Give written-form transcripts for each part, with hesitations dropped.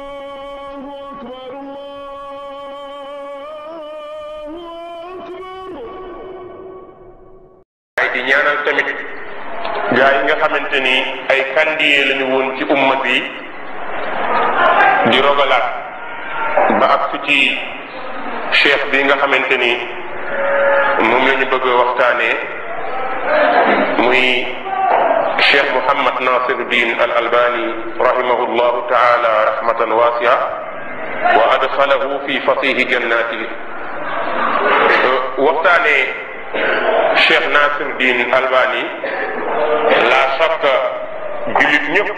Allahu akbar, Allahu akbar. ay di ñaanal tamit gaa yi nga xamante ni ay kandiyee lañu woon ci umma bi di rogalaat ba ak fi ci cheikh bi nga xamante ni moom la ñu bëgg a waxtaanee muy cheikh Mouhammad Nasiruddin al Albani rahimahullahu taala rahmatan wasia wa adxalahu fi fasihi jannatihi. waxtaanee cheikh Nasiruddin Albani la shakka jullit ñëpp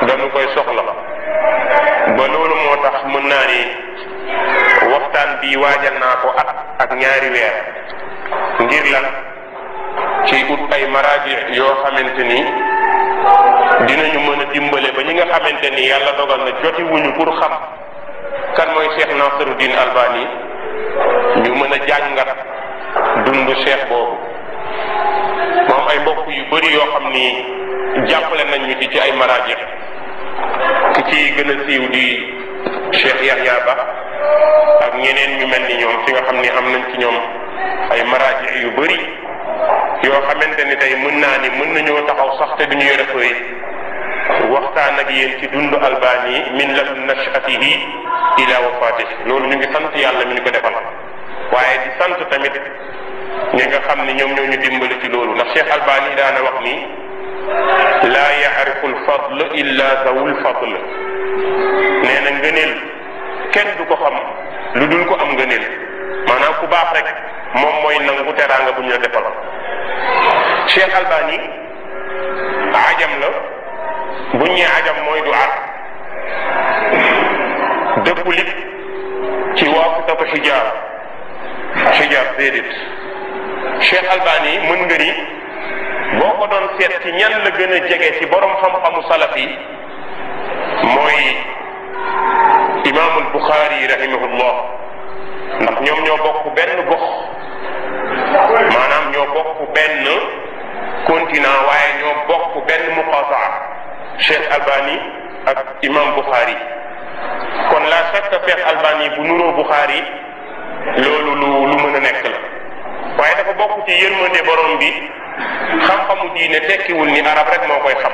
dañu koy soxla ba loolu moo tax mën naa ni waxtaan bi waajal naa ko ak ñaari weer ngir lan ci ut ay maraaji yoo xamante ni dinañu mën a dimbale ba ñi nga xamante ni yàlla dogal na joti wuñu pour xam kan mooy cheikh Nasiruddin Albani ñu mën a jàngat dundu cheikh boobu. moom ay mbokk yu bëri yoo xam ni jàppale nañ ñu ci ay maraaji ki ci gën a siiw di cheikh Yahya Ba ak ñeneen ñu mel ni ñoom fi nga xam ni am nañ ci ñoom ay maraaji yu bëri yoo xamante ni tey mën naa ni mën nañoo taxaw sax te duñu yore koy waxtaan ak yéen ci dundu Albani min ladun nashatihi ila wafatihi. loolu ñu ngi sant yàlla mi ñu ko defal waaye di sant tamit ñi nga xam ni ñoom ñoo ñu dimbali ci loolu ndax cheikh Albani daana wax ni laa yaarifu alfadl illa zawul fadl. nee na ngëneel kenn du ko xam lu dul ko am ngëneel maanaam ku baax rek moom mooy nangu teraanga bu ñu la defal. cheikh Albani ajam la bu ñee ajam mooy du arab dëppul it ci waasitatu xijaab déedéet. cheikh Albani mën nga ni boo ko doon seet ci ñan la gën a jege ci borom xam-xamu salaf yi mooy imaamul Buxaari rahimahullah ndax ñoom ñoo bokk benn gox maanaam ñoo bokk benn continent waaye ñoo bokk benn muqataa cheikh Albani ak imam Buxaari. kon la chaque cheikh Albani bu nuroo Buxaari loolu lu mën a nekk la waaye dafa bokk ci yërmande borom bi xam-xamu diine tekkiwul ni arab rek moo koy xam.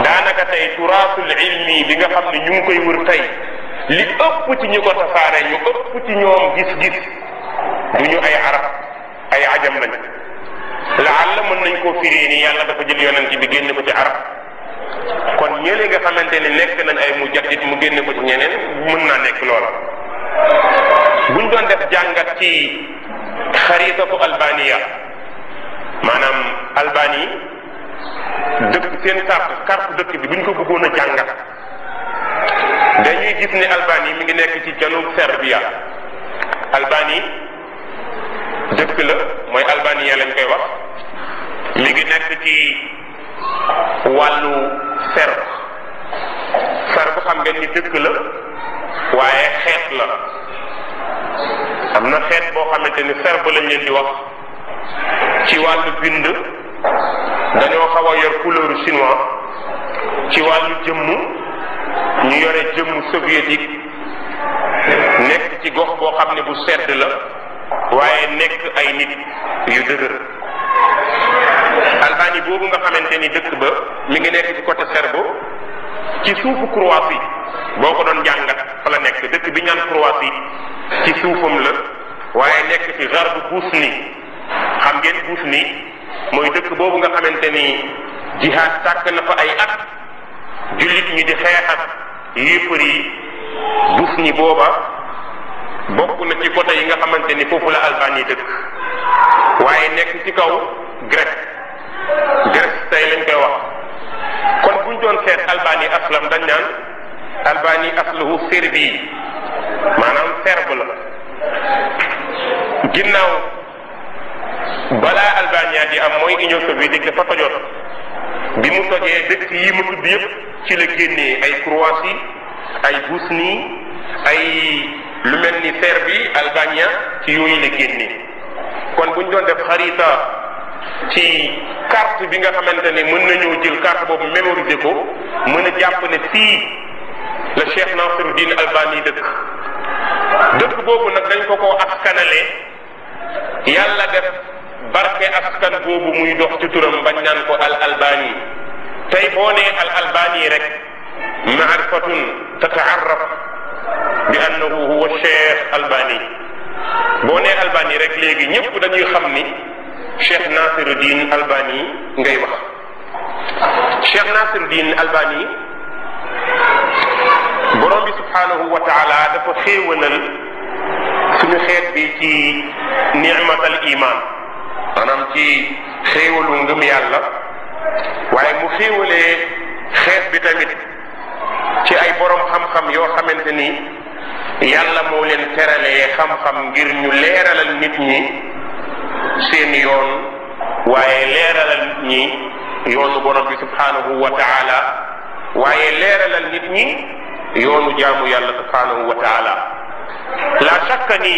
daanaka tey turaasul ilmi bi nga xam ne ñu ngi koy wër tey li ëpp ci ñi ko tasaare ñu ëpp ci ñoom gis-gis duñu ay arab ay ajam lañ. laalla mën nañ koo firee ni yàlla dafa jël yonent bi génne ko ci arab kon ñële nga xamante ne nekk nañ ay mujaddid mu génne ko ci ñeneen mën naa nekk loola. buñ doon def jàngat ci xaritatu albaniya maanaam Albani dëkk seen carte dëkk bi buñ ko bëggoon a jàngat dañuy gis ne Albani mi ngi nekk ci janub Serbia. Albani dëkk la mooy Albania lañ koy wax mi ngi nekk ci wàllu serbe xam ngeen ni dëkk la waaye xeet la. am na xeet boo xamante ni serbe lañ leen di wax ci wàllu bind dañoo xaw a yor couleur chinois. ci wàllu jëmm ñu yore jëmm soviétique nekk ci gox boo xam ne bu sedd la waaye nekk ay nit yu dëgër. Albanie boobu nga xamante ni dëkk ba mi ngi nekk ci côté serbe ci suufu Croatie boo ko doon jàngat fa la nekk dëkk bi ñaan Croatie ci suufam la waaye nekk ci garbu Bosnie. xam ngeen Bosnie mooy dëkk boobu nga xamante ni jihaad tàkk na fa ay at jullit ñi di xeex ak yéefar yi. Bosnie booba bokk na ci côté yi nga xamante ni foofu la Albanie dëkk waaye nekk ci kaw Grèce tey lañ koy wax. kon buñ doon seet Albanie aslam dañ naan Albanie asluhu Serbie maanaam serbe la. ginnaaw balaa Albania di am mooy Union soviétique dafa tojoon bi mu tojee dëkk yi ma tudd yëpp ci la génnee ay Croatie ay Bosnie ay lu mel ni Serbie Albania ci yooyu la génnee. kon buñ doon def xarita ci carte bi nga xamante ni mën nañoo jël carte boobu mémoriser ko mën a jàpp ne fii la Cheikh Nasiruddin Albani dëkk boobu nag dañ ko koo askanale yàlla def barke askan boobu muy dox ci turam bañ naan ko al albani tey boo nee al albani rek maarifatun tataarraf bi annahu huwa Cheikh Albani boo nee albani rek léegi ñëpp dañuy xam ni Cheikh Nasiruddin Albani ngay wax. Cheikh Nasiruddin Albani borom bi subhanahu wa taala dafa xéewalal suñu xeet bi ci ni'matal iman maanaam ci xéewalu ngëm yàlla waaye mu xéewalee xeet bi tamit ci ay borom xam-xam yoo xamante ni yàlla moo leen teralee xam-xam ngir ñu leeralal nit ñi seen yoon waaye leeralal nit ñi yoonu borom bi subhanahu wa taala waaye leeralal nit ñi yoonu jaamu yàlla subhanahu wa taala la shakka ni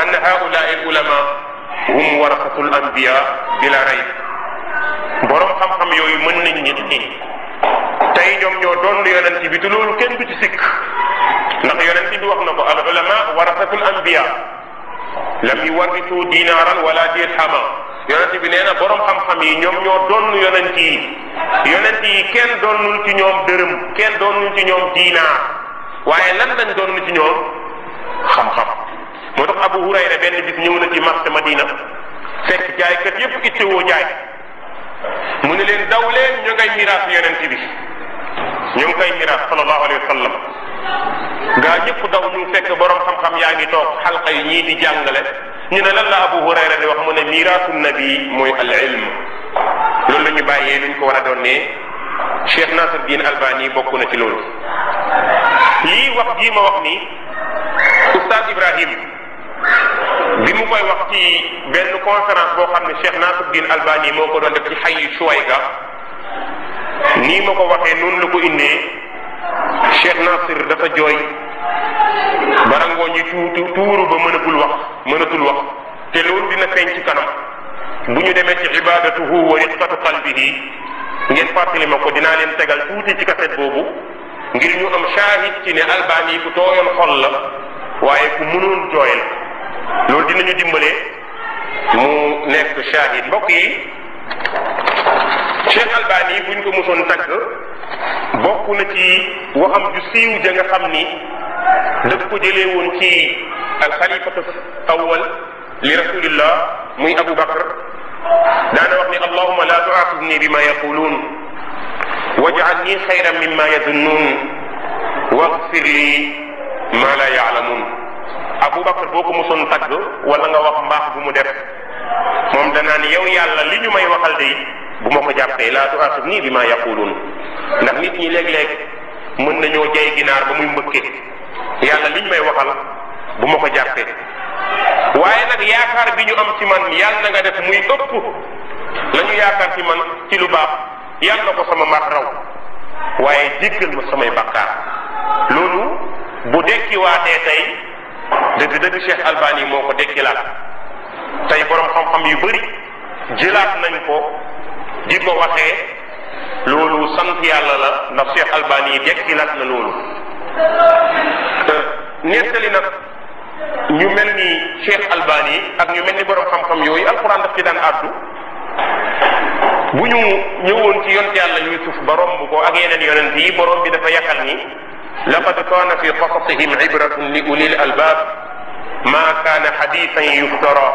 anna haulaai al ulama hum warasatul anbiya bila rayb borom xam-xam yooyu mën nañ nit ñi tey ñoom ñoo doon yonent bi te loolu kenn du ci sikk ndax yonent bi wax na ko al ulama warasatul anbiya lam yuwarrisu dinaaran wala dirhama yonent bi nee na borom xam-xam yi ñoom ñoo doon yonent yi kenn doonul ci ñoom dërëm kenn doonul ci ñoom diinaar waaye lan lañ doon ci ñoom xam-xam. moo tax Abu Hurayra benn bis ñëw na ci marché Madina fekk jaaykat yépp ittewoo jaay mu ne leen daw leen ñu ngay miraas yonent bi ñu ngi koy miraas sallallahu alayhi wa sallam gaa ñëpp daw ñu fekk borom xam-xam yaa ngi toog xalqa yi ñii di jàngale ñu ne lan la Abu Hurayra di wax mu ne miraasu nabi mooy al ilm loolu la ñu bàyyee luñ ko war a doon ne Cheikh Nasiruddin Albani bokk na ci loolu. lii wax jii ma wax ni Oustaz Ibrahim bi mu koy wax ci benn conférence boo xam ne Cheikh Nasiruddin Albani moo ko doon def ci xayi Suwayga nii ma ko waxee noonu la ko indee Cheikh Nasir dafa jooy barangoo ñi tuuru ba mënatul wax te loolu dina feeñ ci kanam bu ñu demee ci ibadatuhu wa riqatu qalbihi ngeen fàttali ma ko dinaa leen tegal tuuti ci kaset boobu ngir ñu am shahid ci ne Albani ku tooyoon xol la waaye ku mënoon jooy la loolu dinañu dimbale mu nekk shahid mbokk yi. Cheikh Albani buñ ko mosoon tagg bokk na ci waxam ju siiw ja nga xam ni daf ko jëlee woon ci alxalifatu awwal li rasulillah muy Abu Bakr daana wax ni allahuma la tuaxidni bima yaquluun waj'alni xayran mimma yazunnun waghfir li ma la yaalamuun. Abu Bakr boo ko mosoon tagg wala nga wax mbaax bu mu def moom danaa ni yow yàlla li ñu may waxal de bu ma ko jàppee laa tu'akhidhni bima yaqulun ndax nit ñi léeg-léeg mën nañoo jay ginaar ba muy mbëkke yàlla liñ may waxal bu ma ko jàppee waaye nag yaakaar bi ñu am ci man yàlla na nga def muy ëpp la ñu yaakaar ci man ci lu baax yàlla na ko sama mat raw waaye jéggal ma samay bakkaar. loolu bu dekkiwaatee tey dëgg-dëgg Cheikh Albani moo ko dekkilaat tey borom xam-xam yu bëri jëlaat nañ ko di ko waxee loolu sant yàlla la ndax Cheikh Albani dekkilaat na loolu. nettali nag ñu mel ni Cheikh Albani ak ñu mel ni borom xam-xam yooyu alquran daf ci daan àddu bu ñu ñëwoon ci yonent yàlla Yuusuf ba romb ko ak yeneen yonent yi borom bi dafa yàqal ni laqad kaana fi qasasihim ibratun li ulil albab ma kaana hadithan yuftara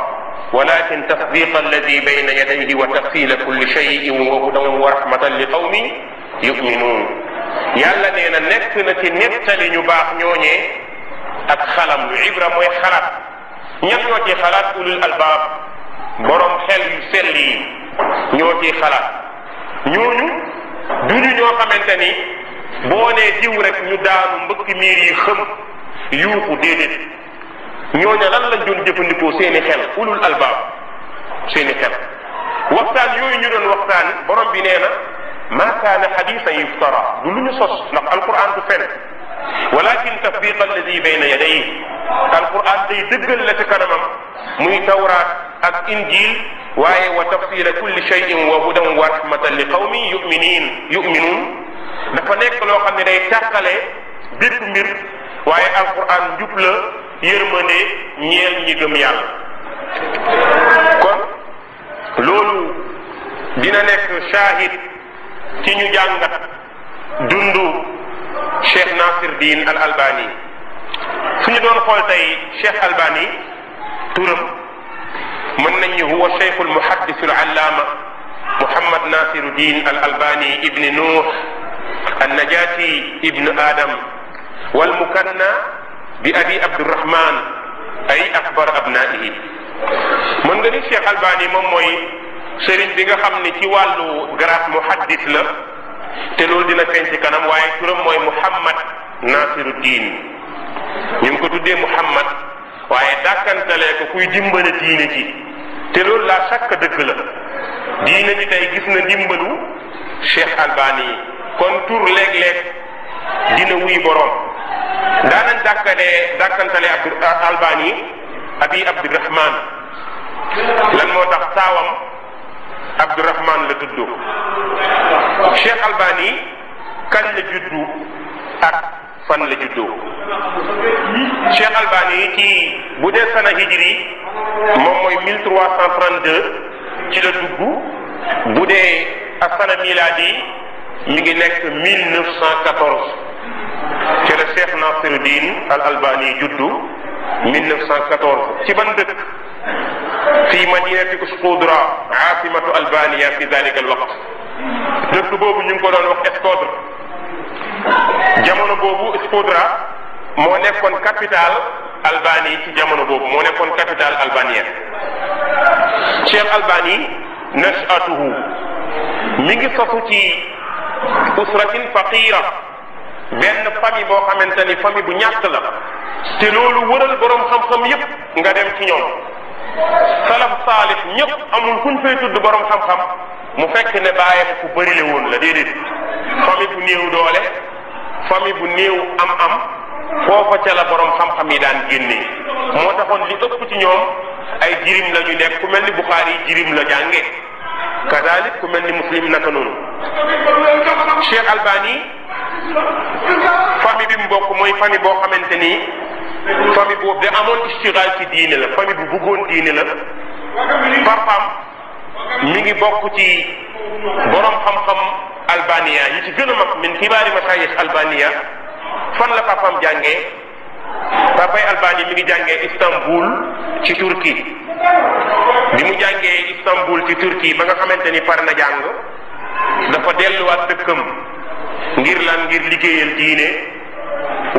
walakin tasdiqa alladi bayna yadayhi wa tafsila kulli shay'in wa hudan wa rahmatan li qawmin yu'minun. yàlla nee na nekk na ci nettali ñu baax ñooñee ak xalam lu ibra mooy xalaat ñan ñoo ci xalaat ulul albaab borom xel yu sell yi ñoo ciy xalaat ñooñu duñu ñoo xamante ni boo nee jiw rek ñu daanu mbëkk miir yi xëm yuuxu déedéet ñooña lan lañ doon jëfandikoo seeni xel ulul albaab seeni xel waxtaan yooyu ñu doon waxtaan borom bi nee na ma kaana xadiisan yuftara du lu ñu sos ndax alquran du fen walakin tasdiqa alladi bayna yadayhi alquran day dëggal la ci kanamam muy tawraat ak injil waaye wa tafsila kulli shay'in wa hudan wa rahmatan li qawmin yuminuun dafa nekk loo xam ne day tàqale bépp mbir waaye alquran njub la yërmande ñeel ñi gëm yàlla. kon loolu dina nekk shahid ci ñu jàngat dundu Cheikh Nasiruddin al Albani. su ñu doon xool tey Cheikh Albani turam mën nañu huwa cheikh al muhaddis al allaama Muhammad Nasiruddin al Albani ibni Nuh an Najati ibn Adam wal mukanna bi abi Abdurrahman ay akbar abnaihi. mën nga ni Cheikh Albani moom mooy sëriñ bi nga xam ni ci wàllu grade muhaddis la te loolu dina feeñ ci kanam waaye turam mooy Muhammad Nasiruddin. ñu ngi ko tuddee Muhammad waaye dàkkantalee ko kuy dimbale diine ci te loolu laa sàkk dëgg la diine ci tey gis na dimbalu Cheikh Albani kon tur léeg-léeg dina wuy borom daanañ dàkkantalee Albani abi Abdurrahman lan moo tax taawam Abdurrahman la tudd. Cheikh Albani kañ la juddu ak fan la juddoo. Cheikh Albani ci bu dee sana hijri moom mooy 1332 ci la dugg bu dee asana miladi mi ngi nekk 1914 ci la Cheikh Nasiruddin al Albani juddu 1914 ci ban dëkk fi madinati Usqudra asimatu Albania fi dalika al waqt. dëkk boobu ñu ngi ko doon wax Escodre. jamono boobu Escodra moo nekkoon capital Albanie ci jamono boobu moo nekkoon capital albanienne. Cheikh Albani nashatuhu mi ngi sosu ci usratin faqira benn famille boo xamante ni famille bu ñàkk la te loolu wëral borom xam-xam yépp nga dem ci ñoom salaf saalih ñëpp amul kuñ fay tudd borom xam-xam mu fekk ne baayam ku bëri le woon la déedéet famille bu néew doole famille bu néew am-am foofa ca la borom xam-xam yi daan génnee moo taxoon li ëpp ci ñoom ay jirim la ñu nekk ku mel ni Bukhari jirim la jànge kadalik ku mel ni Muslim naka noonu. Cheikh Albani famille bi mu bokk mooy famille boo xamante ni famille boobu da amoon istigal ci diine la famille bu bëggoon diine la. papaam mi ngi bokk ci borom xam-xam Albania yi ci gën a mag min kibaari masayix Albania. fan la papaam jàngee papay Albani mi ngi jàngee Istanbul ci Turquie bi mu jàngee Istanbul ci Turquie ba nga xamante ni par na jàng dafa delluwaat dëkkam ngir lan ngir liggéeyal diine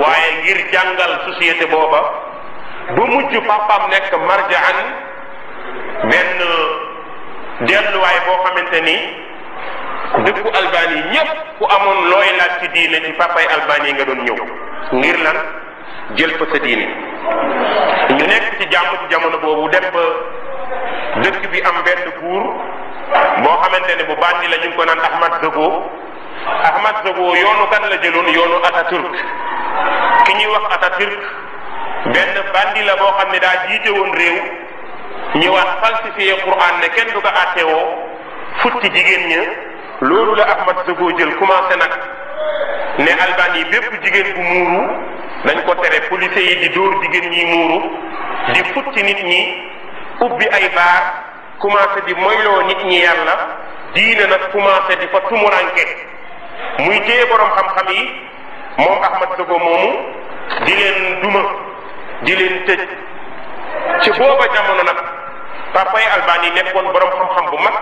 waaye ngir jàngal société booba ba mujj papaam nekk marjaan benn delluwaay boo xamante ni dëkku Albani ñépp ku amoon looy laaj ci diine ci papay Albani nga doon ñëw ngir lan jël fa sa diine. ñu nekk ci jàmm ci jamono boobu dem ba dëkk bi am benn buur boo xamante ne bu bandi la ñu ngi ko naan Ahmad Zago yoonu kan la jëloon yoonu Atatürk ki ñuy wax Atatürk benn bandi la boo xam ne daa jiite woon réew ñëwaat falsifié Quran ne kenn du ko àttewoo futti jigéen ña. loolu la Ahmad Zago jël commencé nag ne Albani bépp jigéen bu muuru dañ ko tere police yi di dóor jigéen ñi muuru di futti nit ñi ubbi ay baar commencé di moyloo nit ñi yàlla diine nag commencé di fa tumuranke muy téye borom xam-xam yi moom Ahmad Zago moomu di leen duma di leen tëj ci booba jamono nag papay Albani nekkoon borom xam-xam bu mag.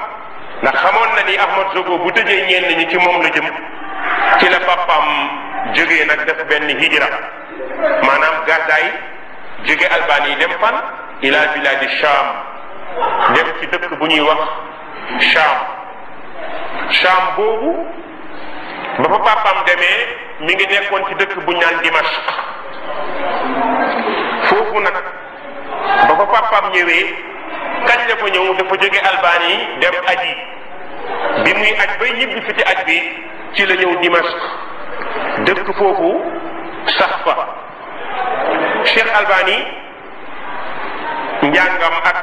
ndax xamoon na ni Ahmad Zago bu tëjee ñenn ñi ci moom la jëm ci la papaam jógee nag def benn hijra maanaam gàddaay jóge Albanie dem fan ila biladi Sham dem ci dëkk bu ñuy wax Sham boobu ba fa papaam demee mi ngi nekkoon ci dëkk bu ñaan Dimashq foofu nag ba fa papaam ñëwee kañ la fa ñëw dafa jóge Albanie dem aji bi muy aj bay ñibbi fi ci aj bi ci la ñëw Dimashq dëkk foofu sax fa Cheikh Albani njàngam ak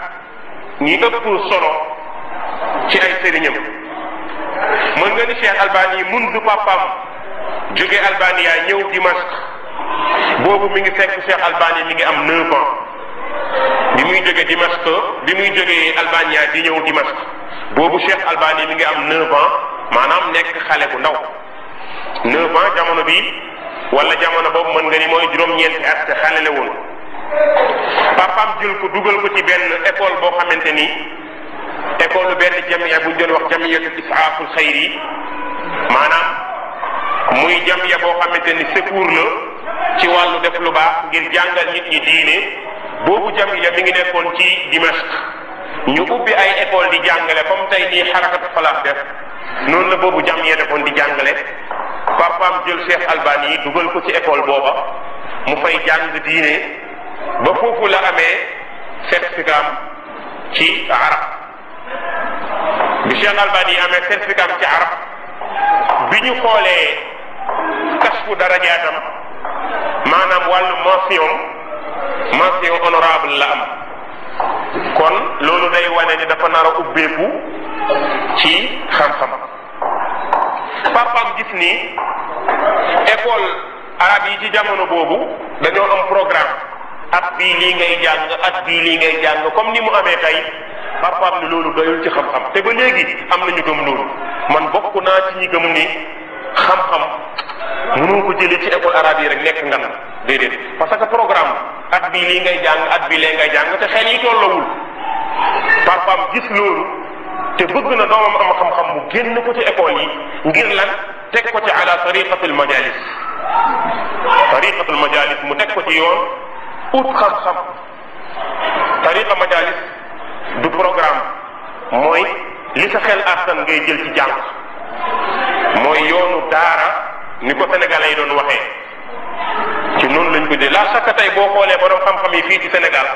ñi ëpp solo ci ay sëriñam. mën nga ni Cheikh Albani mundu papam jóge Albania ñëw Dimask boobu mi ngi fekk Cheikh Albani mi ngi am 9 ans bi muy jóge Dimask bi muy jógee Albania di ñëw Dimask boobu Cheikh Albani mi ngi am 9 ans maanaam nekk xale bu ndaw 9 ans jamono bi wala jamono boobu mën nga ni mooy juróom-ñeenti at te xale la woon. papam jël ko dugal ko ci benn école boo xamante ni école benn jamiya bu ñu doon wax jamiyatu isaaful xayri maanaam muy jamiya boo xamante ni secours la ci wàllu def lu baax ngir jàngal nit ñi diine. boobu jamiya mi ngi nekkoon ci Dimashq ñu ubbi ay école di jàngale comme tey nii xarakatu falaax def noonu la boobu jamiya defoon di jàngale. papaam jël Cheikh Albani yi dugal ko ci école booba mu fay jàng diine ba foofu la amee certificat ci arab. bi Cheikh Albani yi amee certificat ci arab bi ñu xoolee kasfu darajaatam maanaam wàllu mention honorable la am kon loolu day wane ni dafa nar a ubbeeku ci xam-xam. papaam gis ni école arabe yi ci jamono boobu dañoo am programme at bii lii ngay jàng at bii lii ngay jàng comme ni mu amee tey. papaam ni loolu doyul ci xam-xam te ba léegi am nañu gëm loolu man bokk naa ci ñi gëm ni xam-xam mënoo ko jëlee ci école arabe yi rek nekk ngan déedéet parce que programme at bii lii ngay jàng at bii lee ngay jàng te xel yi tollawul. papaam gis loolu te bëgg na doomam am xam-xam mu génn ko ci école yi ngir lan teg ko ci ala tariqatul majalis mu teg ko ci yoon ut xam-xam. tariqa majalis du programme mooy li sa xel astan ngay jël ci jàng mooy yoonu daara ni ko sénégalais yi doon waxee ci noonu lañ ko dee la chaque tey boo xoolee borom xam-xam yi fii ci Sénégal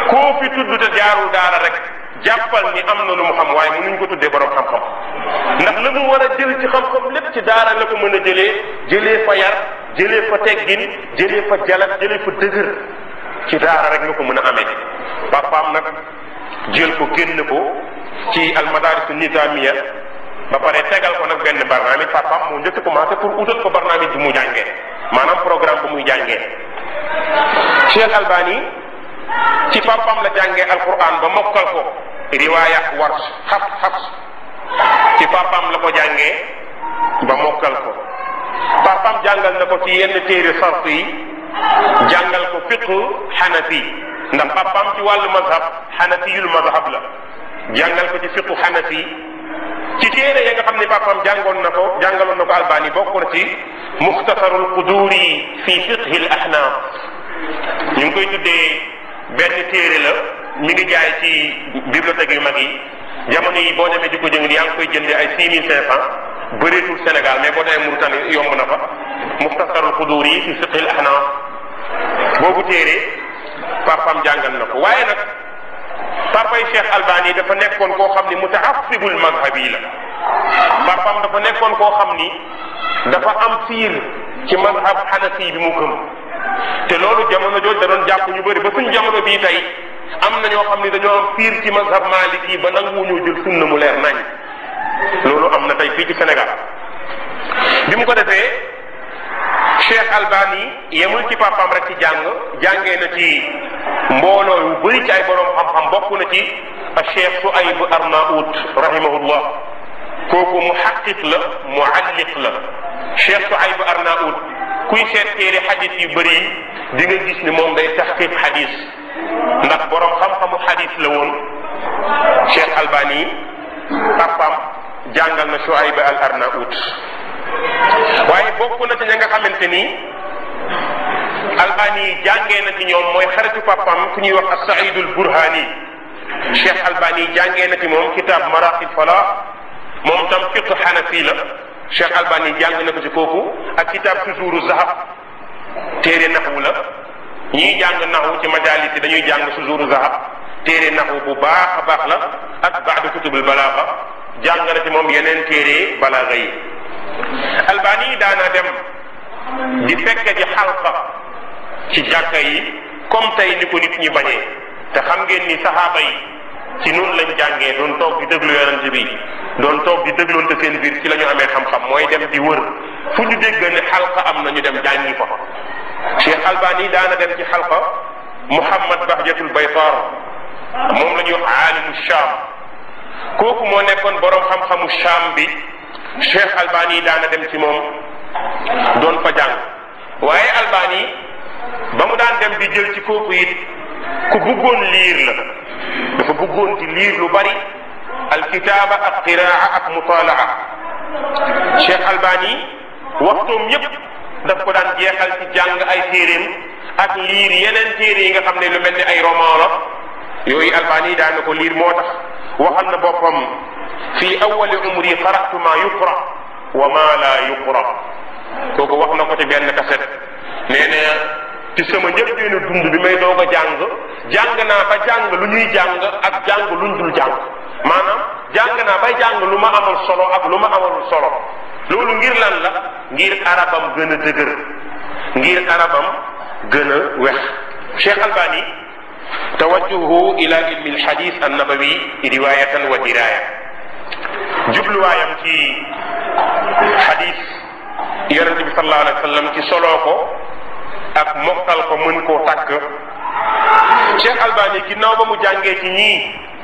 koo fi tudd te jaarul daara rek jàppal ni am na lu mu xam waaye mënuñ ko tuddee borom xam-xam ndax la mu war a jël ci xam-xam lépp ci daara la ko mën a jëlee fa yar jëlee fa teggin jëlee fa jalat jëlee fa dëgër ci daara rek nga ko mën a amee. papaam nag jël ko génn ko ci almadarisu nizamiya ba pare tegal ko nag benn barnaamij. papaam moo njëkk commencé pour utal ko barnaamij bi mu jàngee maanaam programme bu muy jàngee. Cheikh Albani ci papaam la jàngee alquran ba mokkal ko riwaaya warsh xafs ci papaam la ko jàngee ba mokkal ko. papaam jàngal na ko ci yenn téere sart yi jàngal ko fiqhu xanafi ndax papaam ci wàllu mazhab xanafiyul mazhab la jàngal ko ci fiqhu xanafi ci téere ya nga xam ne papaam jàngaloon na ko Albani bokk na ci muxtasarul quduri fi fiqhi al ahnaf ñu ngi koy tuddee benn téere la mi ngi jaay ci bibliothèque yu mag yi jamono yi boo demee di ko jëng yaa ngi koy jëndee ay 6500 bëreetul Sénégal mais boo demee Mauritanie yomb na fa muxtasarul quduri fi fiqhi al ahnaf boobu téere papam jàngal na ko. waaye nag papay Cheikh Albani dafa nekkoon koo xam ni mutaassibul mazhabi la. papam dafa nekkoon koo xam ni dafa am fiir ci mazhab xanafi bi mu gëm te loolu jamono jooju da doon jàpp ñu bëri ba suñ jamono bii tey am na ñoo xam ni dañoo am fiir ci mazhab maliki ba nanguwuñu jël sunna mu leer nañ loolu am na tey fii ci Sénégal. bi mu ko defee Cheikh Albani yemul ci papam rek ci jàngee na ci mbooloo yu bëri ci ay borom xam-xam bokk na ci Cheikh Suayb Arnaout rahimahullah kooku muhaqqiq la mualliq la. Cheikh Suayb Arnaout kuy seet téere xadis yu bëri di nga gis ni moom day taxqiq xadis ndax borom xam-xamu xadis la woon. Cheikh Albani papam jàngal na Suayb al Arnaout waaye bokk na ci ña nga xamante ni Albani jàngee na ci ñoom mooy xaritu papam ku ñuy wax as-Saïdul Burhani. Cheikh Albani jàngee na ci moom kitab Maraqil Falah moom tam fiqh xanafi la. Cheikh Albani jàng na ko ci kooku ak kitab Suzuru Zahab téere naxwu la ñiy jàng naxwu ci majalis yi dañuy jàng Suzuru Zahab téere naxwu bu baax a baax la ak baadu kutubul balaaga jàng na ci moom yeneen téere balaaga yi. Albani daana dem di fekke ji xalqa ci jàkka yi comme tey ni ko nit ñi bañee te xam ngeen ni saxaaba yi ci noonu lañ jàngee doon toog di déglu yonent bi doon toog di dégloonte seen biir ci la ñu amee xam-xam mooy dem di wër fu ñu dégg ne xalqa am na ñu dem jàngi fa. Cheikh Albani daana dem ci xalqa Muhammad Bahjatul Baytar moom la ñuy wax aalimu Sham kooku moo nekkoon borom xam-xamu Sham bi Cheikh Albani daana dem ci moom doon fa jàng waaye Albani ba mu daan dem di jël ci kooku it ku bëggoon liir la dafa bëggoon ci liir lu bari alkitaaba ak qiraa ak mutalaa Cheikh Albani waxtoom yépp daf ko daan jeexal ci jàng ay téeréem ak liir yeneen téere yi nga xam ne lu mel ni ay roman la yooyu Albani daan na ko liir moo tax waxal na boppam fi awali umri qara'tu ma yuqra wa ma la yuqra kooku wax na ko ci benn kaset nee na ci sama njëlbéenu dund bi may doog a jàng naa ba jàng lu ñuy jàng ak jàng luñ dul jàng maanaam jàng naa bay jàng lu ma amal solo ak lu ma amalul solo loolu ngir lan la ngir arabam gën a dëgër ngir arabam gën a wex Cheikh Albani tawajjuhu ila ilmi alhadith annabawi riwayatan wa diraya jubluwaayam ci hadith yonente bi sallallahu alayhi wa sallam ci soloo ko ak mokkal ko mën koo takk Cheikh Albani ginnaaw ba mu jàngee ci ñii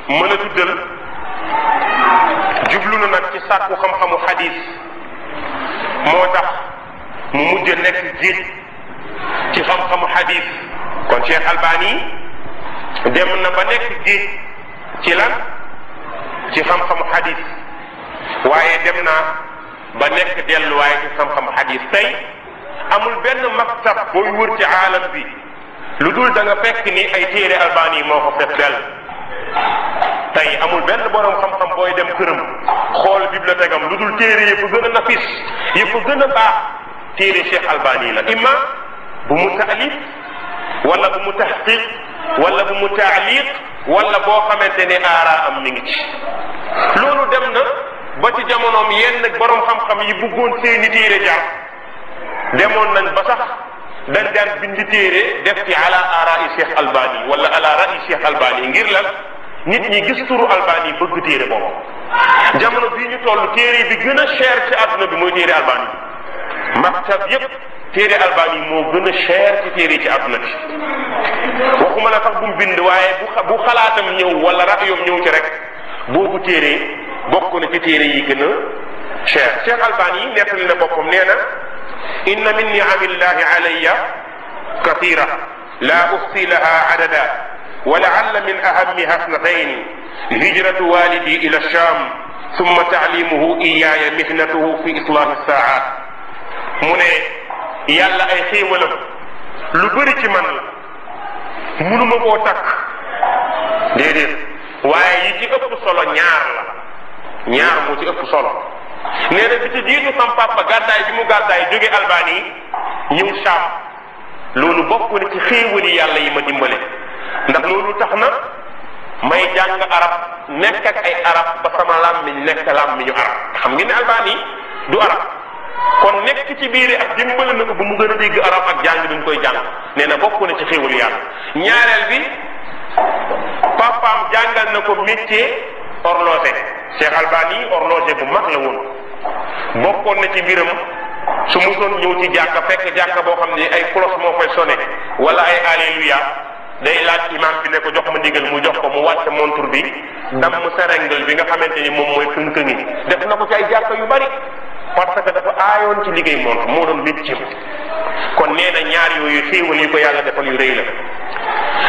mën a tuddal jublu na nag ci sàkku xam-xamu hadith moo tax mu mujj nekk jiit ci xam-xamu hadith kon Cheikh Albani dem na ba nekk jiit ci lan ci xam-xamu hadith waaye dem na ba nekk delluwaay ci xam-xamu hadith tey amul benn maktab booy wër ci aalam bi lu dul da nga fekk ni ay téere Albani moo ko fekk del tey amul benn borom xam-xam booy dem këram xool bibliothèque am lu dul téere yi fa gën a nafis yi fa gën a baax téere Cheikh Albani la imma bu mu taalif wala bu mu tahqiq wala bu mu taaliq wala boo xamante ne aara am mi ngi ci loolu dem na ba ci jamonoom yenn borom xam-xam yi bëggoon seeni téere jar demoon nañ ba sax dañ daan bindi téere def ci ala arai Cheikh Albani wala ala rai Cheikh Albani ngir lan nit ñi gis turu Albani bëgg téere boobu jamono bii ñu toll téere bi gën a cher ci àdduna bi mooy téere Albani maktab yépp téere Albani moo gën a cher ci téere ci àdduna bi waxuma la sax bu mu bind waaye bu xalaatam ñëw wala rayoom ñëw ci rek boobu téere bokk na ci téere yi gën a cher Cheikh Albani nettali na boppam nee na inna min ni'amillahi alayya kathira la uhsi laha adada wa la'alla min ahammiha ithnatayn hijratu walidi ila sham thumma ta'limuhu iyaya mihnatuhu fi islah as-sa'at mu ne yàlla ay xéewalam lu bëri ci man la mënuma koo takk déedéet waaye yi ci ëpp solo ñaar moo ci ëpp solo nee na bi ci jiitu sam papa gàddaay bi mu gàddaay jóge Albani ñëw Sham loolu bokk na ci xéewali yàlla yi ma dimbale ndax loolu tax na may jàng arab nekk ak ay arab ba sama làmmiñ nekk làmmiñu arab xam ngeen ne Albani du arab kon nekk ci biir ak dimbale na ko ba mu gën a dégg arab ak jàng bi mu koy jàng nee na bokk na ci xéewali yàlla ñaareel bi papaam jàngal na ko métier horloger Cheikh Albani horloger bu mag la woon bokkoon na ci mbiram su musoon ñëw ci jàkka fekk jàkka boo xam ne ay cloche moo fay sonné wala ay alléluia day laaj imam bi ne ko jox ma ndigal mu jox ko mu wàcc montre bi damm serengel bi nga xamante ni moom mooy kënkëngi def na ko ci ay jàkka yu bari parce que dafa aayoon ci liggéey montre moo doon métier kon nee na ñaar yooyu xéewal yi ko yàlla defal yu rëy la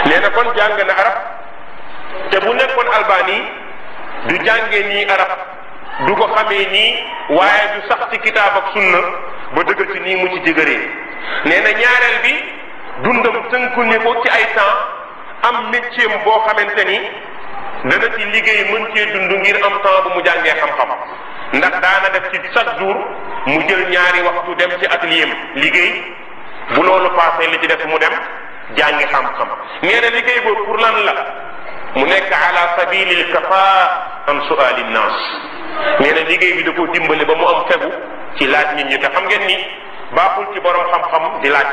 nee na kon jàng na arab te bu nekkoon Albani du jàngee nii arab du ko xamee nii waaye du sax ci kitaab ak sunna ba dëgg ci nii mu ci jëgëree nee na ñaareel bi dundam tënku ni ko ci ay temps am métier boo xamante ni dana ci liggéey mën cee dund ngir am temps bu mu jàngee xam-xam ndax daana def ci chaque jour mu jël ñaari waxtu dem ci atelier am liggéey bu loolu passé li ci def mu dem jàngi xam-xam nee na liggéey boobu pour lan la mu nekk ala sabilil kafaa an suali nnaas nee na liggéey bi da koo dimbale ba mu am fegu ci laaj nit ñi te xam ngeen ni baaxul ci borom xam-xam di laaj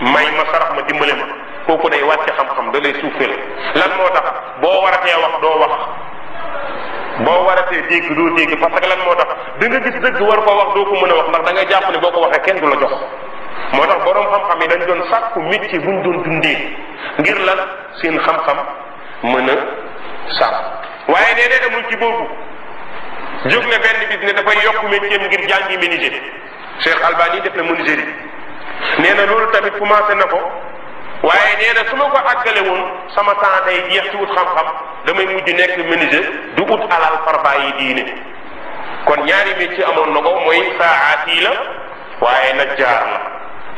may ma sarax ma dimbale ma kooku day wàcc xam-xam da lay suufeel lan moo tax boo waratee wax doo wax boo waratee dégg doo dégg parce que lan moo tax da nga gis dëgg war koo wax doo ko mën a wax ndax da ngay jàpp ne boo ko waxee kenn du la jox moo tax boroom xam-xam yi dañ doon sàkku métier buñ doon dundee ngir lan seen xam-xam mën a sàmm waaye nee amul ci boobu jóg na benn bis ne dafay yokk métier ngir jàngi menuisier Cheikh Albani def na menuiserie nee na loolu tamit commencé na ko waaye nee na su ma ko àggale woon sama temps day jeex ci wut xam-xam damay mujj nekk menuisier du ut alal far bàyyi diine kon ñaari métier amoon na ko mooy saaati la waaye nag jaar la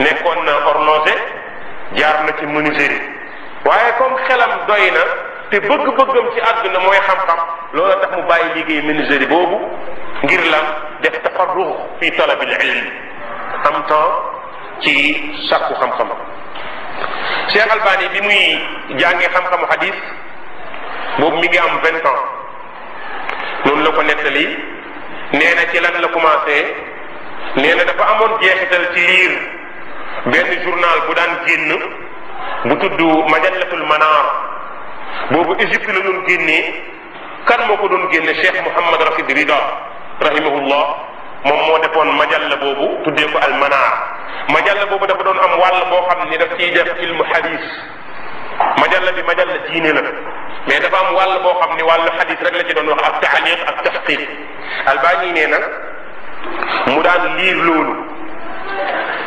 nekkoon na horloger jaar na ci menuiserie waaye comme xelam doy na te bëgg-bëggam ci àdduna mooy xam-xam loola tax mu bàyyi liggéey menuiserie boobu ngir lan def tafarrux fi talabil ilm am temps ci sàkku xam-xam Cheikh Albani bi muy jàngee xam-xamu hadis boobu mi ngi am 20 ans noonu la ko nettali nee na ci lan la commencé nee na dafa amoon jeexital ci liir benn journal bu daan génn bu tudd majallatul manar boobu Égypte la doon génnee kan moo ko doon génne Cheikh Mouhamad Rashid Rida rahimahullah moom moo defoon majalla boobu tuddee ko al manar majalla boobu dafa doon am wàll boo xam ni daf ciy def ilmu hadis majalla bi majalla diine la mais dafa am wàll boo xam ni wàllu hadis rek la ci doon wax ak taaliq ak tahqiq Albani nee na mu daan liir loolu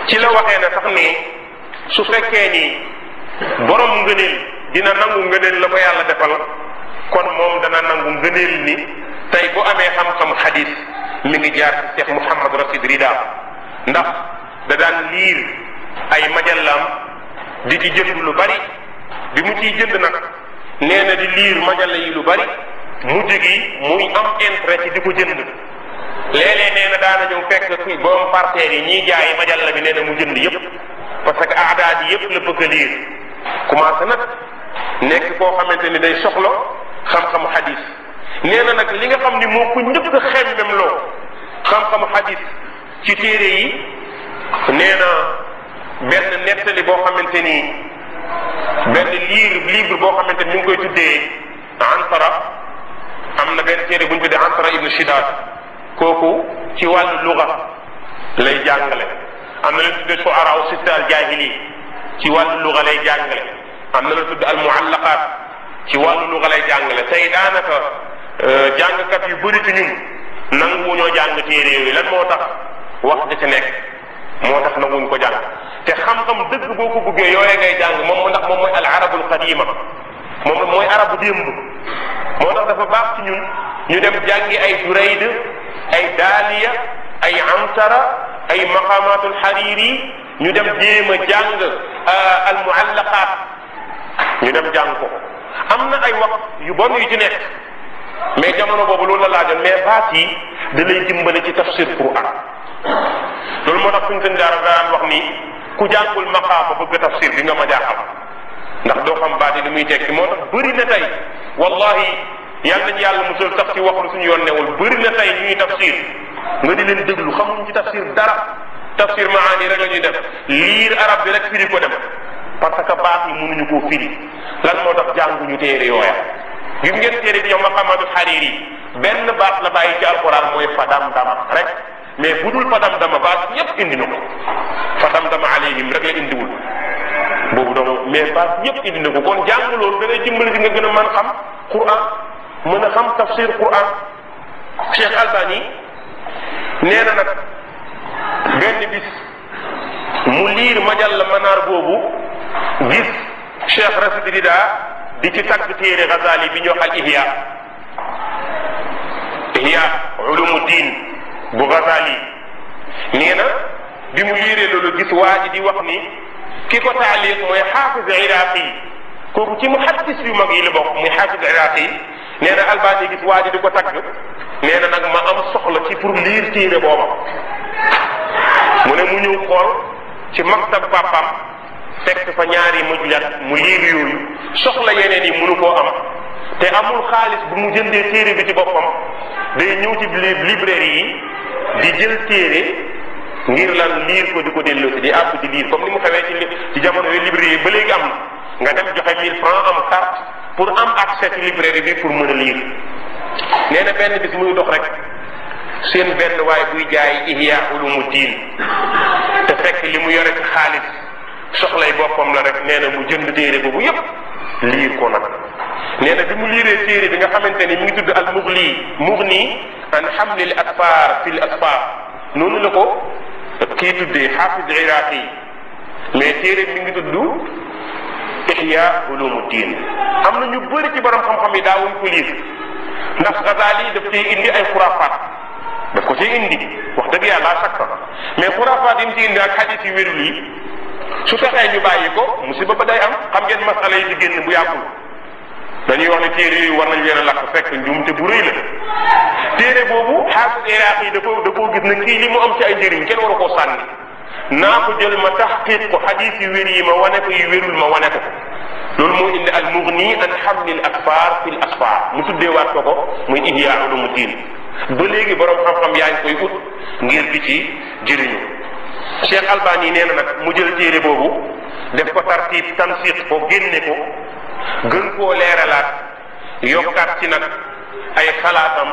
ci la waxee na sax ni su fekkee ni borom ngëneel dina nangu ngëneel la ko yàlla defal kon moom dana nangu ngëneel ni tey bu amee xam-xam hadis mi ngi jaar ci Cheikh Mouhamad Rashid Rida ndax da daan liir ay majallaam di ci jënd lu bari bi mu ciy jënd nag nee na di liir majalla yi lu bari mujj gi muy am intérêt ci di ko jënd léeg-léeg nee na daana ñëw fekk kuy borom parteer yi ñiy jaay majalla bi nee na mu jënd yépp parce que aadaat yi yépp la bëgg a liir commencé nag nekk koo xamante ni day soxla xam-xamu hadis nee na nag li nga xam ni moo ko njëkk a xemmem loo xam-xamu hadis ci téere yi nee na benn nettali boo xamante ni benn livre boo xamante ni ñu ngi koy tuddee Antara am na benn téere bu ñu tuddee Antara ibnu Shidaad kooku ci wàllu luga lay jàngale am na la tuddee Shu'araa Sitta al Jaahili ci wàllu luga lay jàngale am na la tudd al Muallaqaat ci wàllu luga lay jàngale tey daanaka jàngkat yu bëri ci ñun nangu ñoo jàng téere yooyu lan moo tax wax da ci nekk moo tax nanguñ ko jàng te xam-xam dëgg boo ko buggee yooye ngay jàng moom ndax moom mooy al arabul qadima moom mooy arabu démb moo tax dafa baax ci ñun ñu dem jàngi ay Durayd ay Daaliya ay Amtara ay maqamatul Hariri ñu dem jéem a jàng al muallaqaat ñu dem jàng ko am na ay wax yu bon yu ci nekk mais jamono boobu loolu la laajoon mais baat yi da lay dimbale ci tafsir Qur'an loolu moo tax suñu seen daara daan wax ni ku jàngul maqaama bëgg tafsir di nga ma jaaxal ndax doo xam baat yi li muy tekki moo tax bëri na tey wallahi yàlla nañu yàlla musal sax ci wax lu suñu yoon newul bëri na tey ñuy tafsir nga di leen déglu xamuñ ci tafsir dara tafsir maani rek la ñuy def liir arab bi rek firi ko dem parce que baat yi mënuñu koo firi lan moo tax jànguñu téere yooya gis ngeen téere bi ñoom maqamatul Hariri benn baat la bàyyi ci alquran mooy fadam dama rek mais bu dul fadam dama baat ñëpp indi na ko fadam dama alayhim rek la indiwul boobu donc mais baat ñëpp indi na ko kon jàng loolu da lay dimbali di nga gën a mën xam Qur'an mën a xam tafsir Qur'an Cheikh Albani nee na nag benn bis mu liir majalla Manar boobu gis Cheikh Rashid Rida di ci tagg téere Ghazali bi ñu wax al Ihya Ulumuddin bu Ghazali nee na bi mu liiree loolu gis waa ji di wax ni ki ko taaliq mooy xaafis Iraqi kooku ci muhaddis yu mag yi la bokk muy xaafis Iraqi nee na Albani gis waa ji di ko tagg nee na nag ma am soxla ci pour liir téere booba mu ne mu ñëw xool ci maktab papam fekk fa ñaari mujjat mu liir yooyu soxla yeneen yi mënu koo am te amul xaalis bu mu jëndee téere bi ci boppam day ñëw ci librairie yi di jël téere ngir lan liir ko di ko delloosi di àbb di liir comme ni mu xewee ci jamono yooyu librairie yi ba léegi am na nga dem joxe 1000 francs am carte pour am accès ci librairie bi pour mën a lire. nee na benn bis muy dox rek seen benn waay buy jaay Ihya Ulumuddin te fekk li mu yore ci xaalis soxlay boppam la rek nee na mu jënd téere boobu yépp liir ko nag. nee na bi mu liiree téere bi nga xamante ni mi ngi tudd al mughni an hamlil atfar fil atfar noonu la ko kii tuddee xaafis iraqi mais téere bi mi ngi tudd Ihya Ulumuddin. am na ñu bëri ci borom xam-xam yi daawuñ ko liir ndax Ghazali daf ciy indi ay xuraafaat daf ko ciy indi wax dëgg yàlla chaque fois mais xuraafaat yi mu ci indi ak xadis yu wérul yi su taxee ñu bàyyi ko musiba ba day am. xam ngeen masala yi ci génn bu yàggul dañuy wax ne téere yooyu war nañ leen a lakk fekk njuumte bu rëy la. téere boobu xaafis iraqi da koo gis na kii li mu am ci ay njëriñ kenn waru koo sànni naa ko jël ma taxqiq ko xadis yu wér yi ma wane ko yu wérul ma wane ko. loolu moo indi al mughni an hamlil asfar fil asfar mu tuddeewaat ko muy Ihya Ulumuddin. ba léegi borom xam-xam yaa ngi koy ut ngir di ci jëriñu. Cheikh Albani nee na nag mu jël téere boobu def ko tartiib tansiq ko génne ko gën koo leeralaat yokkaat ci nag ay xalaatam